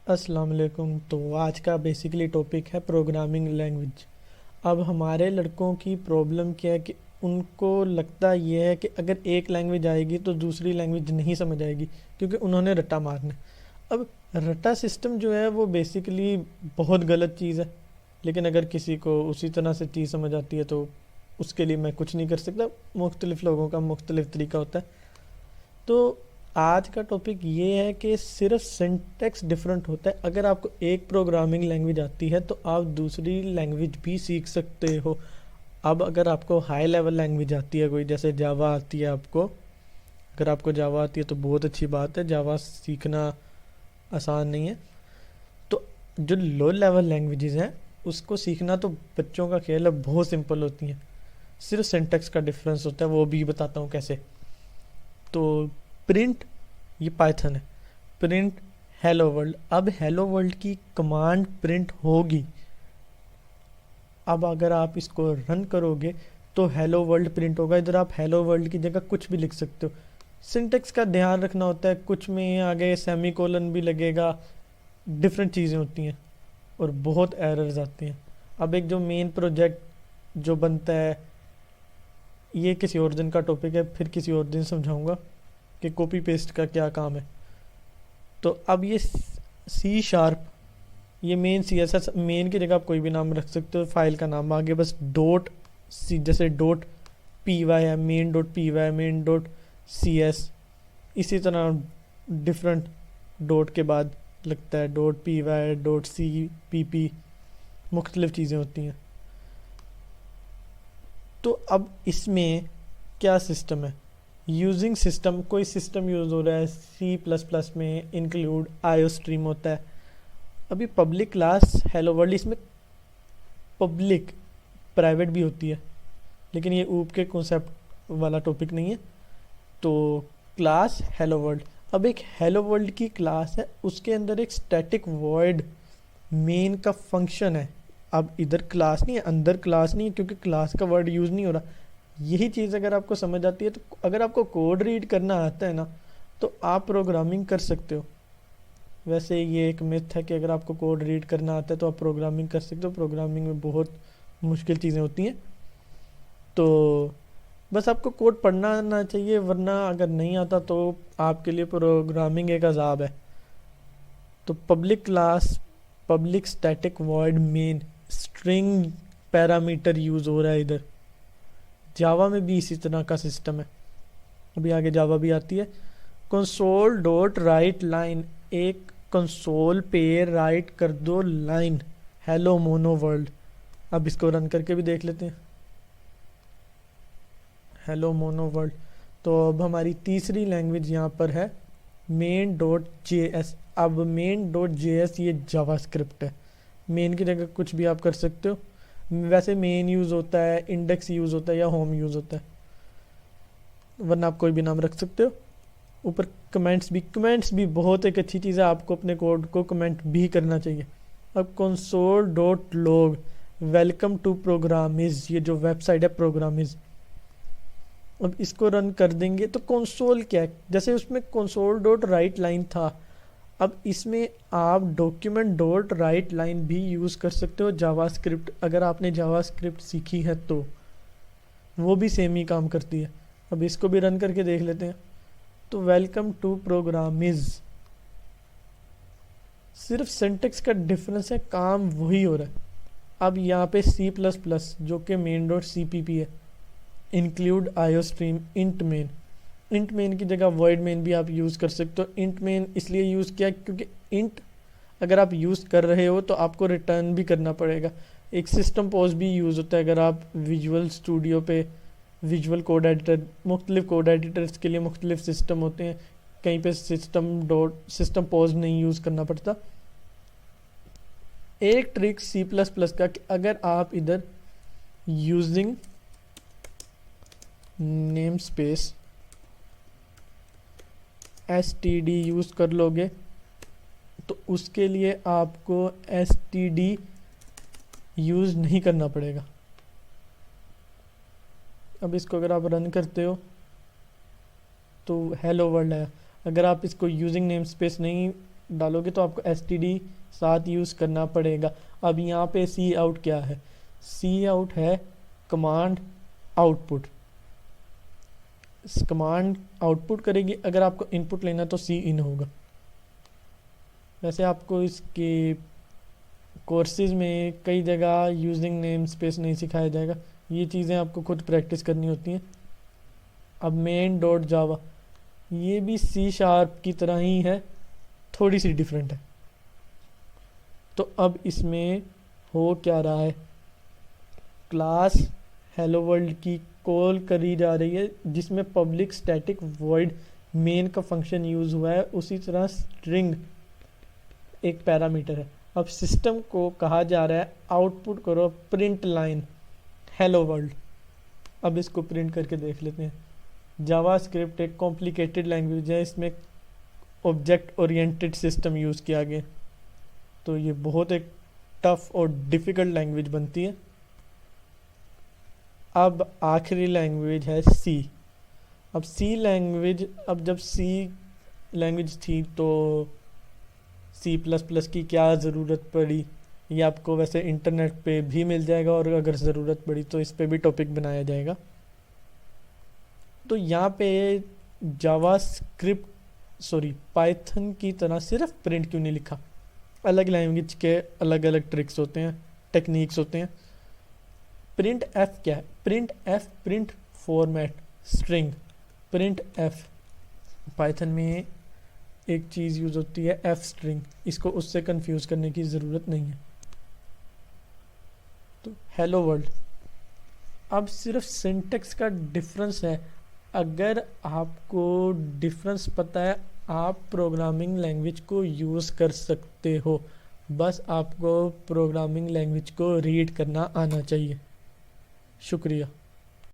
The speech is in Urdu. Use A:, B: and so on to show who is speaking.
A: السلام علیکم. تو آج کا بیسیکلی ٹاپک ہے پروگرامنگ لینگویج. اب ہمارے لڑکوں کی پرابلم کیا ہے کہ ان کو لگتا یہ ہے کہ اگر ایک لینگویج آئے گی تو دوسری لینگویج نہیں سمجھ آئے گی کیونکہ انہوں نے رٹا مارنا ہے. اب رٹا سسٹم جو ہے وہ بیسیکلی بہت غلط چیز ہے، لیکن اگر کسی کو اسی طرح سے چیز سمجھ آتی ہے تو اس کے لیے میں کچھ نہیں کر سکتا. مختلف لوگوں کا مختلف طریقہ ہوتا ہے. تو آج کا ٹاپک یہ ہے کہ صرف سنٹیکس ڈفرینٹ ہوتا ہے. اگر آپ کو ایک پروگرامنگ لینگویج آتی ہے تو آپ دوسری لینگویج بھی سیکھ سکتے ہو. اب اگر آپ کو ہائی لیول لینگویج آتی ہے کوئی، جیسے جاوا آتی ہے آپ کو، اگر آپ کو جاوا آتی ہے تو بہت اچھی بات ہے. جاوا سیکھنا آسان نہیں ہے. تو جو لو لیول لینگویجز ہیں اس کو سیکھنا تو بچوں کا کھیل ہے، بہت سمپل ہوتی ہیں. صرف سنٹیکس کا ڈفرینس ہوتا ہے، وہ بھی بتاتا ہوں کیسے. تو پرنٹ، یہ پائتھن ہے. Print hello world. اب ہیلو ورلڈ کی کمانڈ پرنٹ ہوگی. اب اگر آپ اس کو رن کرو گے تو ہیلو ورلڈ پرنٹ ہوگا. ادھر آپ ہیلو ورلڈ کی جگہ کچھ بھی لکھ سکتے ہو. سنٹیکس کا دھیان رکھنا ہوتا ہے، کچھ میں آگے سیمی کولن بھی لگے گا. ڈفرینٹ چیزیں ہوتی ہیں اور بہت ایررز آتی ہیں. اب ایک جو مین پروجیکٹ جو بنتا ہے، یہ کسی اور دن کا ٹاپک ہے، پھر کسی اور دن سمجھاؤں گا کہ کاپی پیسٹ کا کیا کام ہے. تو اب یہ سی شارپ، یہ مین سی ایس ایس، مین کی جگہ آپ کوئی بھی نام رکھ سکتے ہو. فائل کا نام آگے بس ڈوٹ سی، جیسے ڈوٹ پی وائی ہے، مین ڈوٹ پی وائی، مین ڈوٹ سی ایس. اسی طرح ڈفرینٹ ڈوٹ کے بعد لگتا ہے ڈوٹ پی وائی، ڈوٹ سی پی پی، مختلف چیزیں ہوتی ہیں. تو اب اس میں کیا سسٹم ہے؟ یوزنگ سسٹم، کوئی سسٹم یوز ہو رہا ہے سی پلس پلس میں، انکلوڈ آئیو اسٹریم ہوتا ہے. ابھی پبلک کلاس ہیلو ورلڈ، اس میں پبلک پرائیویٹ بھی ہوتی ہے، لیکن یہ اوپ کے کنسیپٹ والا ٹاپک نہیں ہے. تو کلاس ہیلو ورلڈ. اب ایک ہیلو ورلڈ کی کلاس ہے، اس کے اندر ایک اسٹیٹک وائڈ مین کا فنکشن ہے. اب ادھر کلاس نہیں ہے، اندر کلاس نہیں ہے، کیونکہ کلاس کا ورڈ یوز نہیں ہو رہا. یہی چیز اگر آپ کو سمجھ آتی ہے تو اگر آپ کو کوڈ ریڈ کرنا آتا ہے نا تو آپ پروگرامنگ کر سکتے ہو. ویسے یہ ایک میتھ ہے کہ اگر آپ کو کوڈ ریڈ کرنا آتا ہے تو آپ پروگرامنگ کر سکتے ہو. پروگرامنگ میں بہت مشکل چیزیں ہوتی ہیں. تو بس آپ کو کوڈ پڑھنا آنا چاہیے، ورنہ اگر نہیں آتا تو آپ کے لیے پروگرامنگ ایک عذاب ہے. تو public class, public static void main, string parameter use ہو رہا ہے ادھر. جاوا میں بھی اسی طرح کا سسٹم ہے. ابھی آگے جاوا بھی آتی ہے. کنسول ڈاٹ رائٹ لائن، ایک کنسول پہ رائٹ کر دو لائن ہیلو مونو ورلڈ. اب اس کو رن کر کے بھی دیکھ لیتے ہیں. Hello mono world. تو اب ہماری تیسری لینگویج یہاں پر ہے مین ڈاٹ جے ایس. اب مین ڈاٹ جے ایس یہ جاوا اسکرپٹ ہے. مین کی جگہ کچھ بھی آپ کر سکتے ہو. ویسے مین یوز ہوتا ہے، انڈیکس یوز ہوتا ہے یا ہوم یوز ہوتا ہے، ورنہ آپ کوئی بھی نام رکھ سکتے ہو. اوپر کمنٹس بھی بہت ایک اچھی چیز ہے. آپ کو اپنے کوڈ کو کمنٹ بھی کرنا چاہیے. اب کنسول ڈاٹ لوگ ویلکم ٹو پروگرامز، یہ جو ویب سائٹ ہے پروگرامز. اب اس کو رن کر دیں گے تو کنسول کیا ہے، جیسے اس میں کنسول ڈاٹ رائٹ لائن تھا، اب اس میں آپ ڈاکیومنٹ ڈاٹ رائٹ لائن بھی یوز کر سکتے ہو. جاوا اسکرپٹ، اگر آپ نے جاوا اسکرپٹ سیکھی ہے تو وہ بھی سیم ہی کام کرتی ہے. اب اس کو بھی رن کر کے دیکھ لیتے ہیں. تو ویلکم ٹو پروگرامز، صرف سینٹیکس کا ڈفرینس ہے، کام وہی ہو رہا ہے. اب یہاں پہ سی پلس پلس جو کہ مین ڈاٹ سی پی پی ہے، انکلیوڈ آئیو اسٹریم، انٹ مین. انٹ مین کی جگہ وائڈ مین بھی آپ یوز کر سکتے ہو. انٹ مین اس لیے یوز کیا کیونکہ انٹ اگر آپ یوز کر رہے ہو تو آپ کو ریٹرن بھی کرنا پڑے گا. ایک سسٹم پوز بھی یوز ہوتا ہے اگر آپ ویژول اسٹوڈیو پہ، ویژول کوڈ ایڈیٹر، مختلف کوڈ ایڈیٹرس کے لیے مختلف سسٹم ہوتے ہیں. کہیں پہ سسٹم پوز نہیں یوز کرنا پڑتا. ایک ٹرک سی پلس پلس کا کہ اگر آپ ادھر یوزنگ نیم space S T D use کر لو گے تو اس کے لیے آپ کو ایس ٹی ڈی یوز نہیں کرنا پڑے گا. اب اس کو اگر آپ رن کرتے ہو تو ہیلو ورلڈ ہے. اگر آپ اس کو یوزنگ نیم اسپیس نہیں ڈالو گے تو آپ کو std ساتھ یوز کرنا پڑے گا. اب یہاں پہ سی آؤٹ کیا ہے؟ سی آؤٹ ہے command out put. Command out put کرے گی. اگر آپ کو ان پٹ لینا تو سی ان ہوگا. ویسے آپ کو اس کے کورسز میں کئی جگہ یوزنگ نیم اسپیس نہیں سکھایا جائے گا. یہ چیزیں آپ کو خود پریکٹس کرنی ہوتی ہیں. اب مین ڈاٹ جاوا یہ بھی سی شارپ کی طرح ہی ہے, تھوڑی سی ڈفرینٹ ہے. تو اب اس میں ہو کیا رہا ہے, کلاس ہیلو ورلڈ کی کال کری جا رہی ہے جس میں پبلک اسٹیٹک وائڈ مین کا فنکشن یوز ہوا ہے. اسی طرح اسٹرنگ ایک پیرامیٹر ہے. اب سسٹم کو کہا جا رہا ہے آؤٹ پٹ کرو پرنٹ لائن ہیلو ورلڈ. اب اس کو پرنٹ کر کے دیکھ لیتے ہیں. جاوا اسکرپٹ ایک کمپلیکیٹڈ لینگویج ہے, اس میں آبجیکٹ اورینٹڈ سسٹم یوز کیا گیا, تو یہ بہت ایک ٹف اور ڈیفیکلٹ لینگویج بنتی ہے. اب آخری لینگویج ہے سی. اب سی لینگویج, اب جب سی لینگویج تھی تو سی پلس پلس کی کیا ضرورت پڑی, یہ آپ کو ویسے انٹرنیٹ پہ بھی مل جائے گا, اور اگر ضرورت پڑی تو اس پہ بھی ٹاپک بنایا جائے گا. تو یہاں پہ جاوا اسکرپٹ پائتھن کی طرح صرف پرنٹ کیوں نہیں لکھا؟ الگ لینگویج کے الگ الگ ٹرکس ہوتے ہیں, ٹیکنیکس ہوتے ہیں. پرنٹ ایف کیا ہے؟ Print f print format string. Print f Python میں ایک چیز یوز ہوتی ہے ایف اسٹرنگ, اس کو اس سے کنفیوز کرنے کی ضرورت نہیں ہے. تو ہیلو ورلڈ اب صرف سینٹیکس کا ڈفرنس ہے. اگر آپ کو ڈفرنس پتہ ہے آپ پروگرامنگ لینگویج کو یوز کر سکتے ہو, بس آپ کو پروگرامنگ لینگویج کو ریڈ کرنا آنا چاہیے. شکریہ.